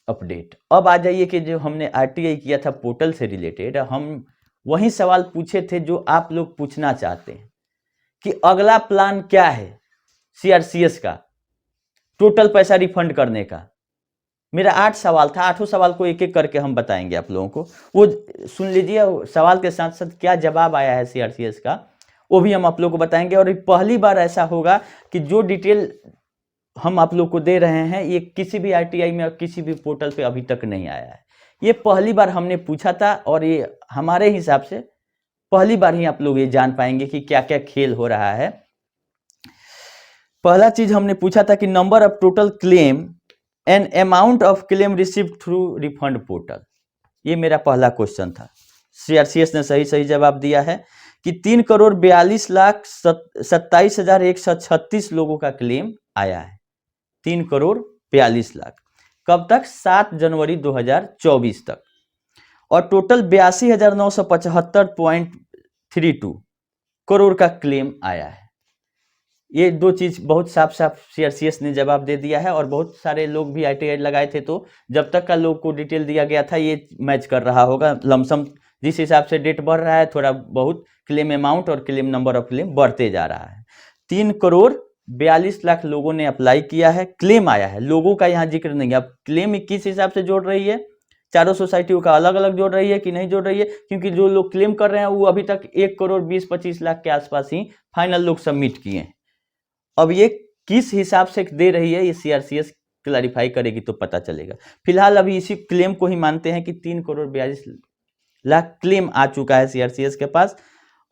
Update. अब आ जाइए कि जो हमने आरटीआई किया था पोर्टल से रिलेटेड, हम वही सवाल पूछे थे जो आप लोग पूछना चाहते हैं कि अगला प्लान क्या है सीआरसीएस का टोटल पैसा रिफंड करने का। मेरा 8 सवाल था, 8 सवाल को एक एक करके हम बताएंगे आप लोगों को। वो सुन लीजिए, सवाल के साथ साथ क्या जवाब आया है सीआरसीएस का वो भी हम आप लोगों को बताएंगे। और पहली बार ऐसा होगा कि जो डिटेल हम आप लोग को दे रहे हैं ये किसी भी आरटीआई में और किसी भी पोर्टल पे अभी तक नहीं आया है। ये पहली बार हमने पूछा था और ये हमारे हिसाब से पहली बार ही आप लोग ये जान पाएंगे कि क्या क्या खेल हो रहा है। पहला चीज हमने पूछा था कि number of total claim and amount of claim received through refund portal. ये मेरा पहला क्वेश्चन था। सीआरसीएस ने सही सही जवाब दिया है कि 3,42,27,136 लोगों का क्लेम आया है। 3,42,00,000 कब तक? 7 जनवरी 2024 तक। और टोटल 82,975.32 करोड़ का क्लेम आया है। ये दो चीज बहुत साफ साफ सीआरसीएस ने जवाब दे दिया है। और बहुत सारे लोग भी आईटीआई लगाए थे, तो जब तक का लोग को डिटेल दिया गया था ये मैच कर रहा होगा। लमसम जिस हिसाब से डेट बढ़ रहा है, थोड़ा बहुत क्लेम अमाउंट और क्लेम नंबर ऑफ क्लेम बढ़ते जा रहा है। 3,42,00,000 लोगों ने अप्लाई किया है, क्लेम आया है। लोगों का यहाँ जिक्र नहीं है। अब क्लेम किस हिसाब से जोड़ रही है, चारों सोसाइटियों का अलग अलग जोड़ रही है कि नहीं जोड़ रही है, क्योंकि जो लोग क्लेम कर रहे हैं वो अभी तक 1,20,25,00,000 के आसपास ही फाइनल लोग सबमिट किए हैं। अब ये किस हिसाब से दे रही है ये सीआरसीएस क्लैरिफाई करेगी तो पता चलेगा। फिलहाल अभी इसी क्लेम को ही मानते हैं कि 3,42,00,000 क्लेम आ चुका है सीआरसीएस के पास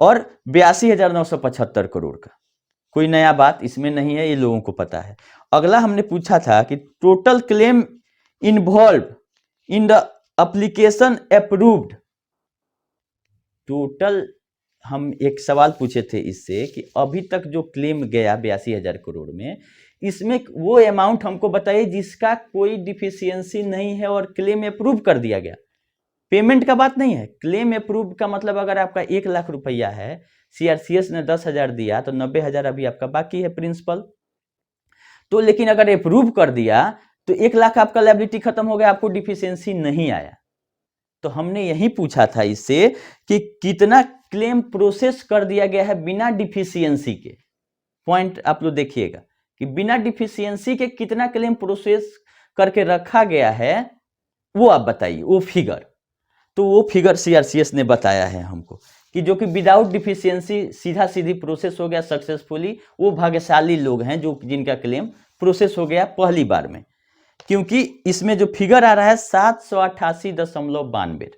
और 82,975 करोड़ का। कोई नया बात इसमें नहीं है, ये लोगों को पता है। अगला हमने पूछा था कि total claim involve in the application approved. Total हम एक सवाल पूछे थे इससे कि अभी तक जो क्लेम गया 82,000 करोड़ में, इसमें वो अमाउंट हमको बताइए जिसका कोई डिफिशियंसी नहीं है और क्लेम अप्रूव कर दिया गया। पेमेंट का बात नहीं है, क्लेम अप्रूव का मतलब अगर आपका 1,00,000 रुपया है, सीआरसीएस ने 10,000 दिया तो 90,000 अभी आपका बाकी है प्रिंसिपल। तो लेकिन अगर अप्रूव कर दिया तो 1,00,000 आपका लायबिलिटी खत्म हो गया, आपको डिफिशियंसी नहीं आया। तो हमने यही पूछा था इससे कि कितना क्लेम प्रोसेस कर दिया गया है बिना डिफिशियंसी के। पॉइंट आप लोग देखिएगा कि बिना डिफिशियंसी के कितना क्लेम प्रोसेस करके रखा गया है, वो आप बताइए वो फिगर। तो वो फिगर सीआरसीएस ने बताया है हमको कि जो कि विदाउट डिफिशियंसी सीधा सीधी प्रोसेस हो गया सक्सेसफुली, वो भाग्यशाली लोग हैं जो जिनका क्लेम प्रोसेस हो गया पहली बार में। क्योंकि इसमें जो फिगर आ रहा है 788.92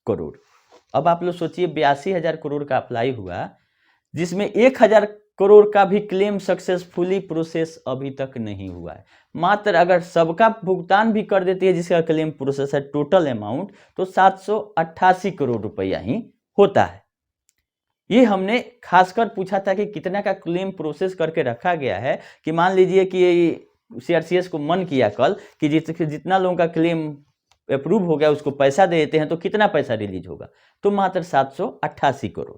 करोड़। अब आप लोग सोचिए 82,000 करोड़ का अप्लाई हुआ, जिसमें 1,000 करोड़ का भी क्लेम सक्सेसफुली प्रोसेस अभी तक नहीं हुआ है। मात्र अगर सबका भुगतान भी कर देती है जिसका क्लेम प्रोसेस है टोटल अमाउंट, तो 788 करोड़ रुपया ही होता है। ये हमने खासकर पूछा था कि कितना का क्लेम प्रोसेस करके रखा गया है, कि मान लीजिए कि सीआरसीएस को मन किया कल कि जितना लोगों का क्लेम अप्रूव हो गया उसको पैसा दे देते हैं तो कितना पैसा रिलीज होगा, तो मात्र 788 करोड़।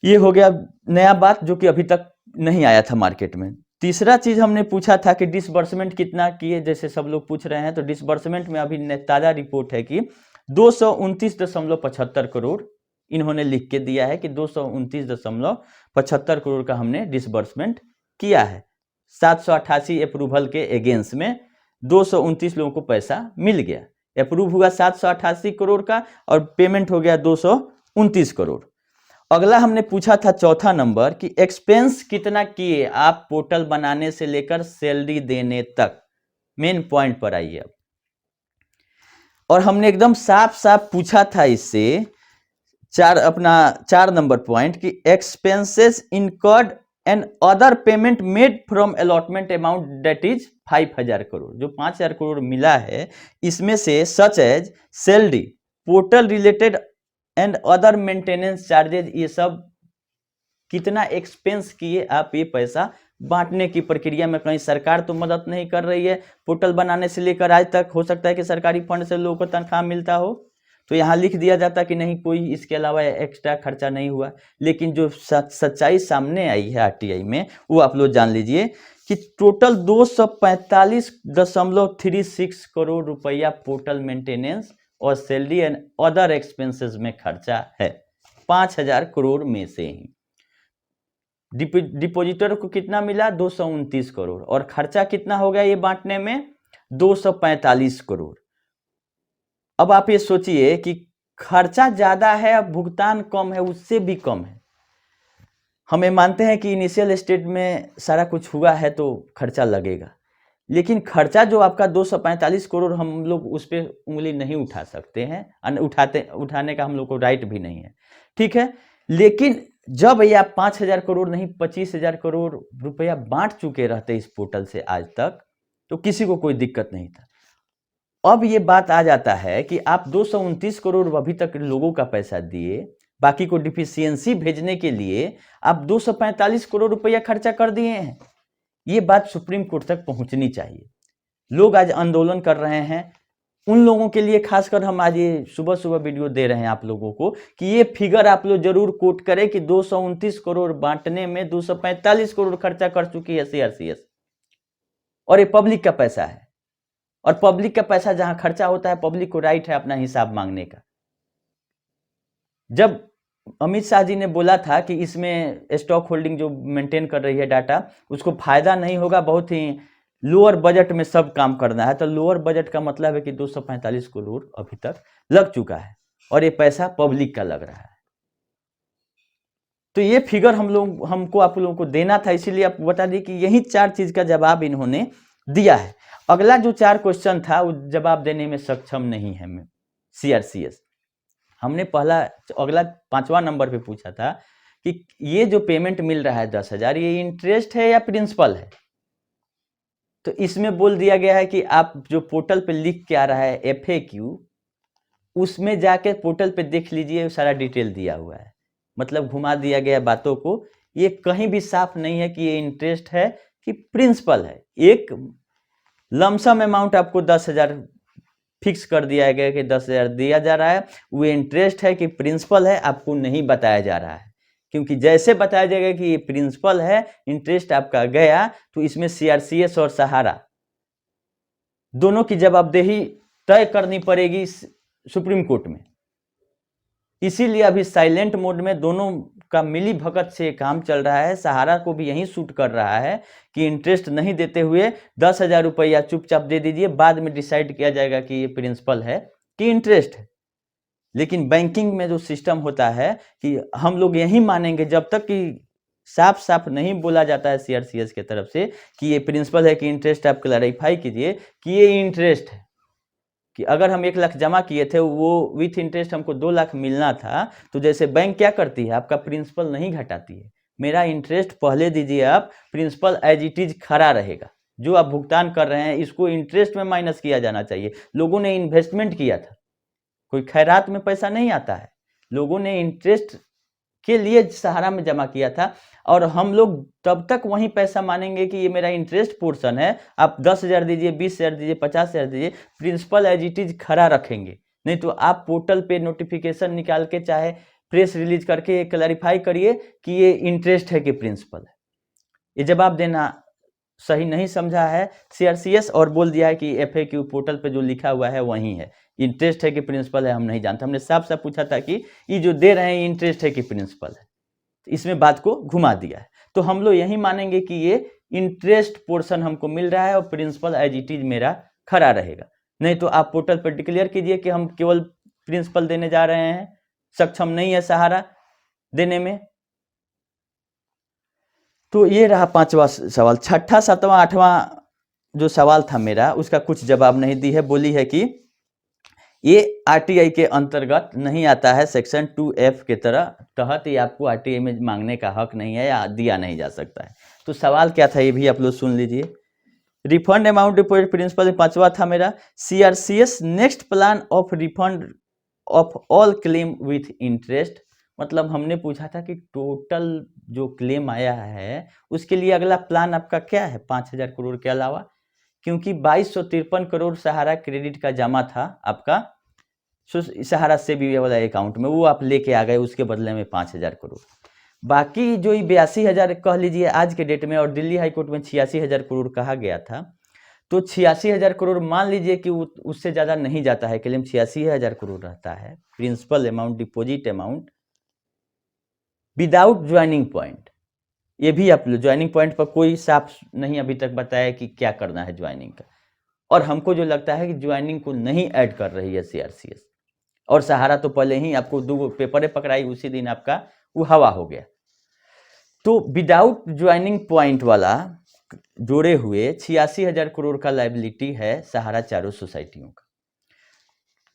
ये हो गया नया बात जो कि अभी तक नहीं आया था मार्केट में। तीसरा चीज हमने पूछा था कि डिसबर्समेंट कितना किए, जैसे सब लोग पूछ रहे हैं। तो डिसबर्समेंट में अभी ताजा रिपोर्ट है कि 229.75 करोड़ इन्होंने लिख के दिया है कि 229.75 करोड़ का हमने डिसबर्समेंट किया है। 788 अप्रूवल के अगेंस्ट में 229 लोगों को पैसा मिल गया। अप्रूव हुआ 788 करोड़ का और पेमेंट हो गया 229 करोड़। अगला हमने पूछा था चौथा नंबर कि एक्सपेंस कितना किए आप पोर्टल बनाने से लेकर सैलरी देने तक। मेन पॉइंट पर आइए अब। और हमने एकदम साफ साफ पूछा था इससे 4 नंबर पॉइंट कि expenses incurred and other payment made from allotment amount that is 5,000 crore. जो 5,000 करोड़ मिला है इसमें से such as salary, portal related and other maintenance charges, ये सब कितना एक्सपेंस किए आप ये पैसा बांटने की प्रक्रिया में। कहीं सरकार तो मदद नहीं कर रही है, पोर्टल बनाने से लेकर आज तक हो सकता है कि सरकारी फंड से लोगों को तनख्वाह मिलता हो, तो यहाँ लिख दिया जाता कि नहीं, कोई इसके अलावा एक्स्ट्रा खर्चा नहीं हुआ। लेकिन जो सच्चाई सामने आई है आरटीआई में, वो आप लोग जान लीजिए कि टोटल 245.36 करोड़ रुपया पोर्टल मेंटेनेंस और सैलरी एंड अदर एक्सपेंसेस में खर्चा है, 5,000 करोड़ में से ही। डिपोजिटर को कितना मिला? 229 करोड़। और खर्चा कितना हो गया ये बांटने में? 245 करोड़। अब आप ये सोचिए कि खर्चा ज्यादा है और भुगतान कम है, उससे भी कम है। हमें मानते हैं कि इनिशियल स्टेज में सारा कुछ हुआ है तो खर्चा लगेगा, लेकिन खर्चा जो आपका 245 करोड़, हम लोग उस पर उंगली नहीं उठा सकते हैं, उठाने का हम लोग को राइट भी नहीं है, ठीक है। लेकिन जब ये आप 5,000 करोड़ नहीं 25,000 करोड़ रुपया बांट चुके रहते इस पोर्टल से आज तक, तो किसी को कोई दिक्कत नहीं था। अब ये बात आ जाता है कि आप 229 करोड़ अभी तक लोगों का पैसा दिए, बाकी को डिफिशियंसी भेजने के लिए आप 245 करोड़ रुपया खर्चा कर दिए हैं। ये बात सुप्रीम कोर्ट तक पहुंचनी चाहिए। लोग आज आंदोलन कर रहे हैं, उन लोगों के लिए खासकर हम आज ये सुबह सुबह वीडियो दे रहे हैं आप लोगों को कि ये फिगर आप लोग जरूर कोट करें कि 229 करोड़ बांटने में 245 करोड़ खर्चा कर चुकी है सीआरसीएस, और ये पब्लिक का पैसा है। और पब्लिक का पैसा जहां खर्चा होता है, पब्लिक को राइट है अपना हिसाब मांगने का। जब अमित शाह जी ने बोला था कि इसमें स्टॉक होल्डिंग जो मेंटेन कर रही है डाटा, उसको फायदा नहीं होगा, बहुत ही लोअर बजट में सब काम करना है, तो लोअर बजट का मतलब है कि 245 करोड़ अभी तक लग चुका है और ये पैसा पब्लिक का लग रहा है। तो ये फिगर हमको आप लोगों को देना था, इसीलिए आप बता दी कि यही 4 चीज का जवाब इन्होंने दिया है। अगला जो 4 क्वेश्चन था वो जवाब देने में सक्षम नहीं है सीआरसीएस। हमने अगला 5वां नंबर पे पूछा था कि ये जो पेमेंट मिल रहा है 10,000, ये इंटरेस्ट है या प्रिंसिपल है? तो इसमें बोल दिया गया है कि आप जो पोर्टल पे लिख के आ रहा है FAQ, उसमें जाके पोर्टल पे देख लीजिए, सारा डिटेल दिया हुआ है। मतलब घुमा दिया गया बातों को, ये कहीं भी साफ नहीं है कि ये इंटरेस्ट है कि प्रिंसिपल है। एक लमसम अमाउंट आपको 10,000 फिक्स कर दिया गया कि 10,000 दिया जा रहा है, वो इंटरेस्ट है कि प्रिंसिपल है आपको नहीं बताया जा रहा है। क्योंकि जैसे बताया जाएगा कि ये प्रिंसिपल है, इंटरेस्ट आपका गया, तो इसमें सीआरसीएस और सहारा दोनों की जवाबदेही तय करनी पड़ेगी सुप्रीम कोर्ट में। इसीलिए अभी साइलेंट मोड में दोनों का मिली भगत से काम चल रहा है। सहारा को भी यही सूट कर रहा है कि इंटरेस्ट नहीं देते हुए 10,000 रुपया चुपचाप दे दीजिए, बाद में डिसाइड किया जाएगा कि ये प्रिंसिपल है कि इंटरेस्ट है। लेकिन बैंकिंग में जो सिस्टम होता है कि हम लोग यही मानेंगे जब तक कि साफ साफ नहीं बोला जाता है सीआरसीएस की तरफ से कि ये प्रिंसिपल है कि इंटरेस्ट, आप क्लैरिफाई कीजिए कि ये इंटरेस्ट है। कि अगर हम 1 लाख जमा किए थे, वो विथ इंटरेस्ट हमको 2 लाख मिलना था, तो जैसे बैंक क्या करती है, आपका प्रिंसिपल नहीं घटाती है, मेरा इंटरेस्ट पहले दीजिए आप, प्रिंसिपल एज इट इज खड़ा रहेगा। जो आप भुगतान कर रहे हैं इसको इंटरेस्ट में माइनस किया जाना चाहिए। लोगों ने इन्वेस्टमेंट किया था, कोई खैरात में पैसा नहीं आता है, लोगों ने इंटरेस्ट के लिए सहारा में जमा किया था। और हम लोग तब तक वही पैसा मानेंगे कि ये मेरा इंटरेस्ट पोर्शन है, आप 10,000 दीजिए, 20,000 दीजिए, 50,000 दीजिए, प्रिंसिपल एज इट इज खड़ा रखेंगे। नहीं तो आप पोर्टल पे नोटिफिकेशन निकाल के चाहे प्रेस रिलीज करके क्लैरिफाई करिए कि ये इंटरेस्ट है कि प्रिंसिपल है। ये जवाब देना सही नहीं समझा है सीआरसीएस, और बोल दिया है कि FAQ पोर्टल पे जो लिखा हुआ है वही है, इंटरेस्ट है कि प्रिंसिपल है हम नहीं जानते। हमने साफ साफ पूछा था कि ये जो दे रहे हैं इंटरेस्ट है कि प्रिंसिपल है, इसमें बात को घुमा दिया है। तो हम लोग यही मानेंगे कि ये इंटरेस्ट पोर्शन हमको मिल रहा है और प्रिंसिपल एज इट इज मेरा खड़ा रहेगा। नहीं तो आप पोर्टल पर डिक्लेयर कीजिए कि हम केवल प्रिंसिपल देने जा रहे हैं, सक्षम नहीं है सहारा देने में। तो ये रहा 5वां सवाल। 6ठा, 7वां, 8वां जो सवाल था मेरा, उसका कुछ जवाब नहीं दी है। बोली है कि ये आरटीआई के अंतर्गत नहीं आता है, सेक्शन 2F के तहत ये आपको आरटीआई में मांगने का हक नहीं है या दिया नहीं जा सकता है। तो सवाल क्या था ये भी आप लोग सुन लीजिए। रिफंड अमाउंट डिपॉजिट प्रिंसिपल 5वां था मेरा। CRCS next plan of refund of all claim with interest. मतलब हमने पूछा था कि टोटल जो क्लेम आया है उसके लिए अगला प्लान आपका क्या है 5,000 करोड़ के अलावा। क्योंकि 2253 करोड़ सहारा क्रेडिट का जमा था आपका सहारा से भी वाला अकाउंट में वो आप लेके आ गए, उसके बदले में 5,000 करोड़। बाकी जो 82,000 कह लीजिए आज के डेट में, और दिल्ली हाईकोर्ट में 86,000 करोड़ कहा गया था, तो 86,000 करोड़ मान लीजिए कि उससे ज़्यादा नहीं जाता है, क्लेम 86,000 करोड़ रहता है, principal amount, deposit amount without joining point. ये भी आप ज्वाइनिंग पॉइंट पर कोई साफ नहीं अभी तक बताया कि क्या करना है ज्वाइनिंग का, और हमको जो लगता है कि ज्वाइनिंग को नहीं ऐड कर रही है सीआरसीएस, और सहारा तो पहले ही आपको 2 पेपर पकड़ाई, उसी दिन आपका वो हवा हो गया। तो विदाउट ज्वाइनिंग पॉइंट वाला जोड़े हुए 86,000 करोड़ का लायबिलिटी है सहारा चारों सोसाइटियों का।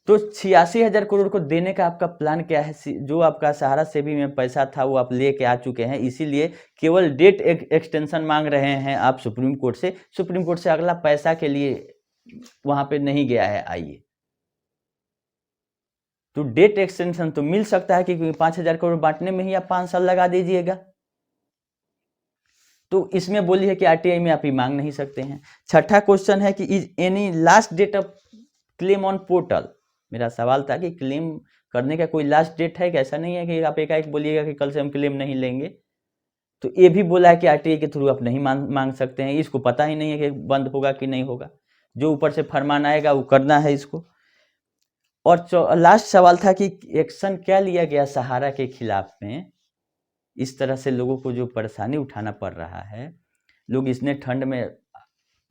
तो 86,000 करोड़ को देने का आपका प्लान क्या है? जो आपका सहारा सेवी में पैसा था वो आप लेके आ चुके हैं, इसीलिए केवल डेट एक्सटेंशन मांग रहे हैं आप सुप्रीम कोर्ट से। सुप्रीम कोर्ट से अगला पैसा के लिए वहां पे नहीं गया है, आइए। तो डेट एक्सटेंशन तो मिल सकता है कि 5,000 करोड़ बांटने में ही आप 5 साल लगा दीजिएगा। तो इसमें बोली है कि आरटीआई में आप ही मांग नहीं सकते हैं। छठा क्वेश्चन है कि is any last date of claim on portal. मेरा सवाल था कि क्लेम करने का कोई लास्ट डेट है कि ऐसा नहीं है कि आप एकाएक बोलिएगा कि कल से हम क्लेम नहीं लेंगे। तो ये भी बोला है कि आरटीआई के थ्रू आप नहीं मांग सकते हैं। इसको पता ही नहीं है कि बंद होगा कि नहीं होगा, जो ऊपर से फरमान आएगा वो करना है इसको। और लास्ट सवाल था कि एक्शन क्या लिया गया सहारा के खिलाफ में, इस तरह से लोगों को जो परेशानी उठाना पड़ रहा है, लोग इतने ठंड में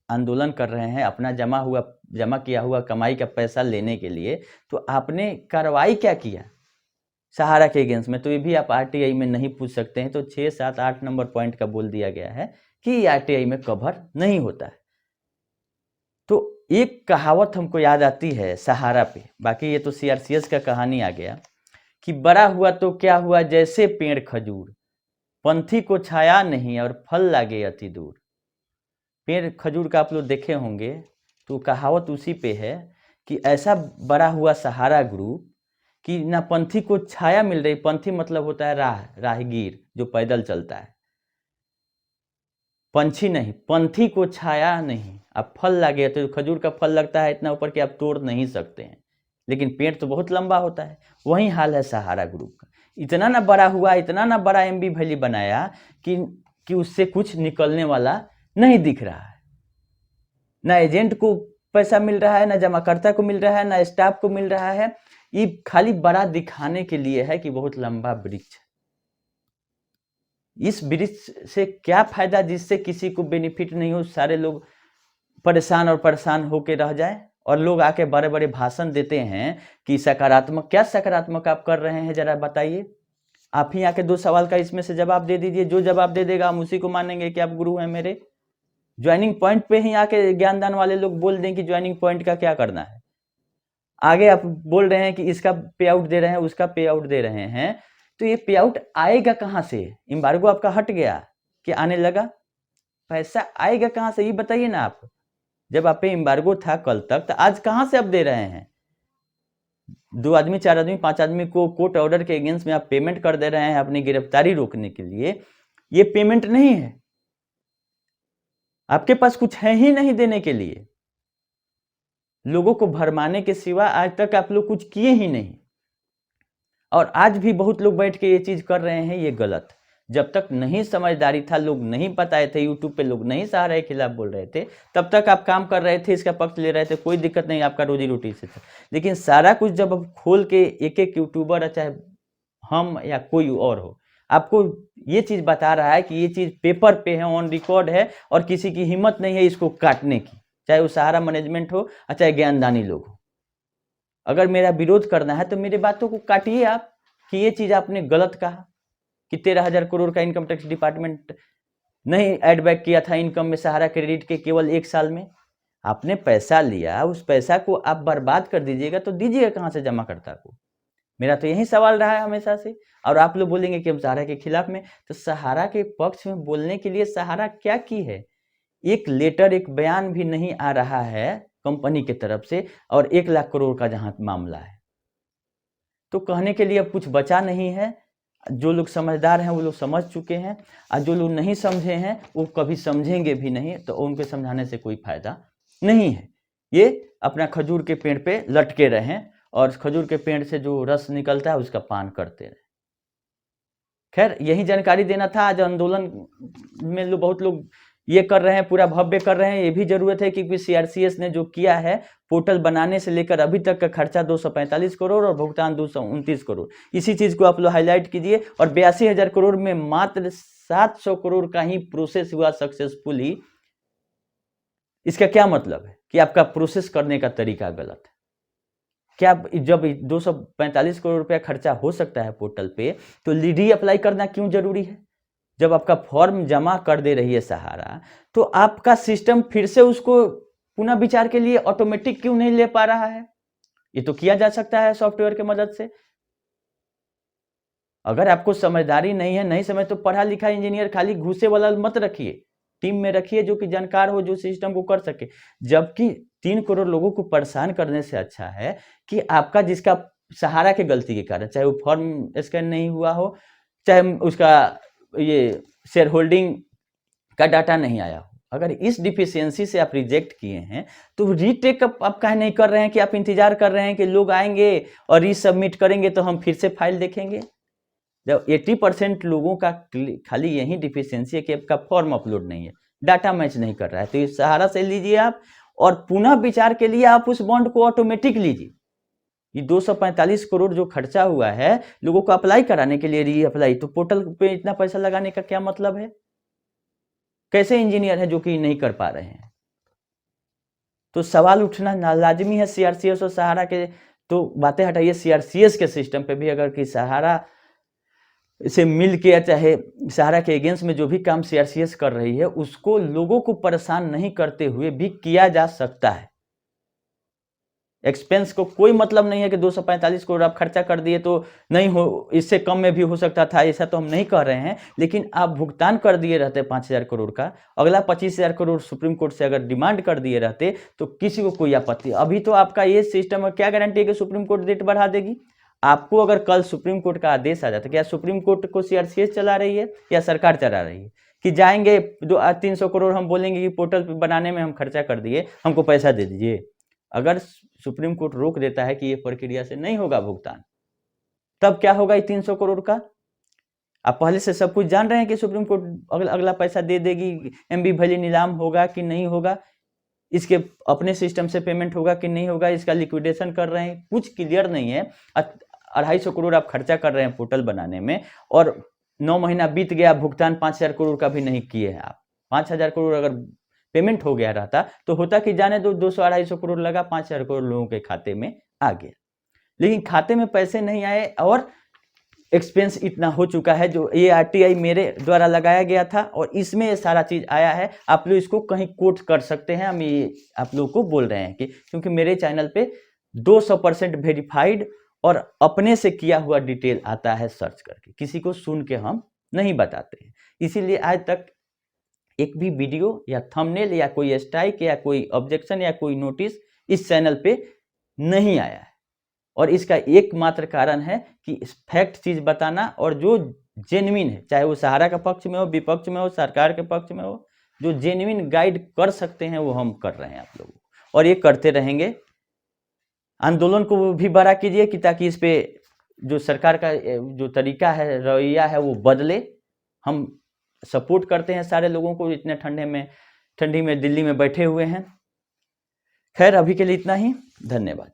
आंदोलन कर रहे हैं अपना जमा किया हुआ कमाई का पैसा लेने के लिए, तो आपने कार्रवाई क्या किया सहारा के अगेंस्ट में? तो ये भी आप आरटीआई में नहीं पूछ सकते हैं। तो 6, 7, 8 नंबर पॉइंट का बोल दिया गया है कि आरटीआई में कवर नहीं होता है। तो एक कहावत हमको याद आती है सहारा पे, बाकी ये तो सीआरसीएस का कहानी आ गया कि बड़ा हुआ तो क्या हुआ जैसे पेड़ खजूर, पंथी को छाया नहीं और फल लागे अति दूर। पेड़ खजूर का आप लोग देखे होंगे, तो कहावत उसी पे है कि ऐसा बड़ा हुआ सहारा ग्रुप कि ना पंथी को छाया मिल रही, पंथी मतलब होता है राहगीर जो पैदल चलता है, पंछी नहीं, पंथी को छाया नहीं, अब फल लगे तो खजूर का फल लगता है इतना ऊपर कि आप तोड़ नहीं सकते हैं, लेकिन पेड़ तो बहुत लंबा होता है। वही हाल है सहारा ग्रुप का, इतना ना बड़ा हुआ, इतना ना बड़ा एमबी वैली बनाया कि उससे कुछ निकलने वाला नहीं दिख रहा है। ना एजेंट को पैसा मिल रहा है, ना जमाकर्ता को मिल रहा है, ना स्टाफ को मिल रहा है। ये खाली बड़ा दिखाने के लिए है कि बहुत लंबा वृक्ष है। इस वृक्ष से क्या फायदा जिससे किसी को बेनिफिट नहीं हो, सारे लोग परेशान होकर रह जाए। और लोग आके बड़े बड़े भाषण देते हैं कि सकारात्मक, क्या सकारात्मक आप कर रहे हैं जरा बताइए। आप ही आके 2 सवाल का इसमें से जवाब दे दीजिए, जो जवाब दे देगा हम उसी को मानेंगे कि आप गुरु हैं मेरे। ज्वाइनिंग पॉइंट पे ही आके ज्ञानदान वाले लोग बोल दें कि ज्वाइनिंग पॉइंट का क्या करना है। आगे आप बोल रहे हैं कि इसका पे आउट दे रहे हैं, उसका पे आउट दे रहे हैं, तो ये पे आउट आएगा कहां से? एम्बार्गो आपका हट गया कि आने लगा? पैसा आएगा कहां से ये बताइए ना आप। जब आप पे एम्बार्गो था कल तक, तो आज कहां से आप दे रहे हैं? 2 आदमी, 4 आदमी, 5 आदमी को कोर्ट ऑर्डर के अगेंस्ट में आप पेमेंट कर दे रहे हैं अपनी गिरफ्तारी रोकने के लिए। ये पेमेंट नहीं है, आपके पास कुछ है ही नहीं देने के लिए। लोगों को भरमाने के सिवा आज तक आप लोग कुछ किए ही नहीं। और आज भी बहुत लोग बैठ के ये चीज कर रहे हैं, ये गलत। जब तक नहीं समझदारी था, लोग नहीं बताए थे, यूट्यूब पे लोग नहीं सहारा के खिलाफ बोल रहे थे, तब तक आप काम कर रहे थे, इसका पक्ष ले रहे थे, कोई दिक्कत नहीं, आपका रोजी रोटी से था। लेकिन सारा कुछ जब अब खोल के एक एक यूट्यूबर, चाहे हम या कोई और हो, आपको ये चीज बता रहा है कि ये चीज पेपर पे है, ऑन रिकॉर्ड है, और किसी की हिम्मत नहीं है इसको काटने की, चाहे वो सहारा मैनेजमेंट हो और चाहे ज्ञानदानी लोग हो। अगर मेरा विरोध करना है तो मेरी बातों को काटिए आप कि ये चीज आपने गलत कहा कि 13,000 करोड़ का इनकम टैक्स डिपार्टमेंट नहीं एड बैक किया था इनकम में सहारा क्रेडिट के केवल 1 साल में। आपने पैसा लिया, उस पैसा को आप बर्बाद कर दीजिएगा तो दीजिएगा कहां से जमाकर्ता को? मेरा तो यही सवाल रहा है हमेशा से। और आप लोग बोलेंगे कि हम सहारा के खिलाफ में, तो सहारा के पक्ष में बोलने के लिए सहारा क्या की है? एक लेटर, एक बयान भी नहीं आ रहा है कंपनी के तरफ से, और 1 लाख करोड़ का जहां मामला है, तो कहने के लिए अब कुछ बचा नहीं है। जो लोग समझदार हैं वो लोग समझ चुके हैं, और जो लोग नहीं समझे हैं वो कभी समझेंगे भी नहीं, तो उनके समझाने से कोई फायदा नहीं है। ये अपना खजूर के पेड़ पे लटके रहें और खजूर के पेड़ से जो रस निकलता है उसका पान करते रहे। खैर यही जानकारी देना था। आज आंदोलन में बहुत लोग ये कर रहे हैं, पूरा भव्य कर रहे हैं, ये भी जरूरत है क्योंकि सीआरसीएस ने जो किया है पोर्टल बनाने से लेकर अभी तक का खर्चा 245 करोड़ और भुगतान 229 करोड़, इसी चीज को आप लोग हाईलाइट कीजिए। और 82,000 करोड़ में मात्र 700 करोड़ का ही प्रोसेस हुआ सक्सेसफुली। इसका क्या मतलब है कि आपका प्रोसेस करने का तरीका गलत है। क्या जब 245 करोड़ रुपया खर्चा हो सकता है पोर्टल पे, तो लीडी अप्लाई करना क्यों जरूरी है? जब आपका फॉर्म जमा कर दे रही है सहारा, तो आपका सिस्टम फिर से उसको पुनः विचार के लिए ऑटोमेटिक क्यों नहीं ले पा रहा है? ये तो किया जा सकता है सॉफ्टवेयर की मदद से। अगर आपको समझदारी नहीं है, नहीं समझ, तो पढ़ा लिखा इंजीनियर खाली घुसे वाला मत रखिए, टीम में रखिए जो कि जानकार हो, जो सिस्टम को कर सके। जबकि 3 करोड़ लोगों को परेशान करने से अच्छा है कि आपका जिसका सहारा के गलती के कारण, चाहे वो फॉर्म स्कैन नहीं हुआ हो, चाहे उसका ये शेयर होल्डिंग का डाटा नहीं आया हो, अगर इस डिफिशियंसी से आप रिजेक्ट किए हैं तो रीटेक आप काहे नहीं कर रहे हैं कि आप इंतजार कर रहे हैं कि लोग आएंगे और रीसबमिट करेंगे तो हम फिर से फाइल देखेंगे। जब 80% लोगों का खाली यही डिफिशियंसी है कि आपका फॉर्म अपलोड नहीं है, डाटा मैच नहीं कर रहा है, तो इस सहारा से लीजिए आप, और पुनः विचार के लिए आप उस बॉन्ड को ऑटोमेटिक लीजिए। ये 245 करोड़ जो खर्चा हुआ है लोगों को अप्लाई कराने के लिए, री अप्लाई, तो पोर्टल पे इतना पैसा लगाने का क्या मतलब है? कैसे इंजीनियर है जो कि नहीं कर पा रहे हैं? तो सवाल उठना लाजमी है सीआरसीएस और सहारा के। तो बातें हटाइए, सीआरसीएस के सिस्टम पे भी अगर कि सहारा से मिल के, चाहे सहारा के अगेंस्ट में जो भी काम सीआरसीएस कर रही है उसको लोगों को परेशान नहीं करते हुए भी किया जा सकता है। एक्सपेंस को कोई मतलब नहीं है कि 245 करोड़ आप खर्चा कर दिए तो नहीं हो, इससे कम में भी हो सकता था, ऐसा तो हम नहीं कह रहे हैं, लेकिन आप भुगतान कर दिए रहते 5,000 करोड़ का, अगला 25,000 करोड़ सुप्रीम कोर्ट से अगर डिमांड कर दिए रहते तो किसी को कोई आपत्ति। अभी तो आपका ये सिस्टम है, क्या गारंटी है कि सुप्रीम कोर्ट रेट बढ़ा देगी? आपको अगर कल सुप्रीम कोर्ट का आदेश आ जाता, क्या सुप्रीम कोर्ट को सीआरसीएस चला रही है या सरकार चला रही है कि जाएंगे 300 करोड़ हम बोलेंगे कि पोर्टल बनाने में हम खर्चा कर दिए, हमको पैसा दे दीजिए? अगर सुप्रीम कोर्ट रोक देता है कि ये प्रक्रिया से नहीं होगा भुगतान, तब क्या होगा? 300 करोड़ का आप पहले से सब कुछ जान रहे हैं कि सुप्रीम कोर्ट अगला पैसा दे देगी, एमबी वैली नीलाम होगा कि नहीं होगा, इसके अपने सिस्टम से पेमेंट होगा कि नहीं होगा, इसका लिक्विडेशन कर रहे हैं, कुछ क्लियर नहीं है। 250 करोड़ आप खर्चा कर रहे हैं पोर्टल बनाने में, और 9 महीना बीत गया, भुगतान 5,000 करोड़ का भी नहीं किए हैं आप। 5,000 करोड़ अगर पेमेंट हो गया रहता तो होता कि जाने दो, 200-250 करोड़ लगा, 5,000 करोड़ लोगों के खाते में आ गया, लेकिन खाते में पैसे नहीं आए और एक्सपेंस इतना हो चुका है। जो ये आरटीआई मेरे द्वारा लगाया गया था और इसमें ये सारा चीज आया है, आप लोग इसको कहीं कोट कर सकते हैं। हम ये आप लोगों को बोल रहे हैं कि क्योंकि मेरे चैनल पे 200% वेरीफाइड और अपने से किया हुआ डिटेल आता है सर्च करके, किसी को सुन के हम नहीं बताते हैं। इसीलिए आज तक एक भी वीडियो या थंबनेल या कोई स्ट्राइक या कोई ऑब्जेक्शन या कोई नोटिस इस चैनल पे नहीं आया है, और इसका एकमात्र कारण है कि फैक्ट चीज बताना, और जो जेन्युइन है, चाहे वो सहारा का पक्ष में हो, विपक्ष में हो, सरकार के पक्ष में हो, जो जेन्युइन गाइड कर सकते हैं वो हम कर रहे हैं आप लोगों को, और ये करते रहेंगे। आंदोलन को भी बड़ा कीजिए कि ताकि इस पे जो सरकार का जो तरीका है, रवैया है, वो बदले। हम सपोर्ट करते हैं सारे लोगों को, इतने ठंडी में दिल्ली में बैठे हुए हैं। खैर अभी के लिए इतना ही, धन्यवाद।